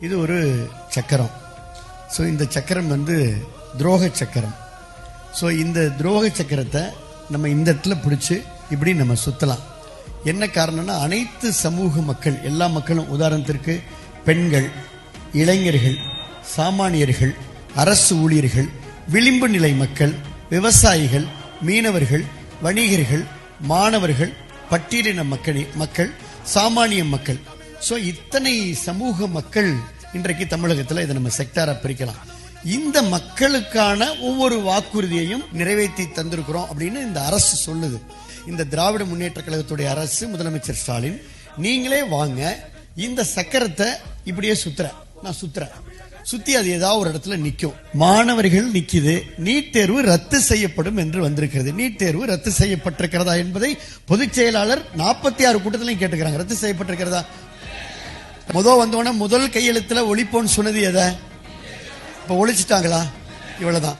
இது ஒரு சக்கரம். ஸோ இந்த சக்கரம் வந்து துரோக சக்கரம். ஸோ இந்த துரோக சக்கரத்தை நம்ம இந்த இடத்துல பிடிச்சி இப்படி நம்ம சுத்தலாம். என்ன காரணம்னா, அனைத்து சமூக மக்கள், எல்லா மக்களும், உதாரணத்திற்கு பெண்கள், இளைஞர்கள், சாமானியர்கள், அரசு ஊழியர்கள், விளிம்பு நிலை மக்கள், விவசாயிகள், மீனவர்கள், வணிகர்கள், மாணவர்கள், பட்டியலின மக்கள், சாமானிய மக்கள். ஸோ இத்தனை சமூக மக்கள் இன்றைக்கு தமிழகத்தில் இதை நம்ம செக்டாரா பிரிக்கலாம். இந்த மக்களுக்கான ஒவ்வொரு வாக்குறுதியையும் நிறைவேற்றி தந்திருக்கிறோம் அப்படின்னு இந்த அரசு சொல்லுது. இந்த திராவிட முன்னேற்ற கழகத்துடைய அரசு, முதலமைச்சர் ஸ்டாலின், நீங்களே வாங்க, இந்த சக்கரத்தை இப்படியே நான் சுத்துறேன், சுத்தி அது ஏதாவது ஒரு இடத்துல நிக்கும். மாணவர்கள் நிக்குது, நீட் தேர்வு ரத்து செய்யப்படும் என்று வந்திருக்கிறது. நீட் தேர்வு ரத்து செய்யப்பட்டிருக்கிறதா என்பதை பொதுச் செயலாளர் 46 கூட்டத்திலையும் கேட்டுக்கிறாங்க. ரத்து செய்யப்பட்டிருக்கிறதா? வந்தோடனே முதல் கையெழுத்துல ஒழிப்போன்னு சொன்னது எதை? இப்ப ஒழிச்சிட்டாங்களா? இவ்வளவுதான்.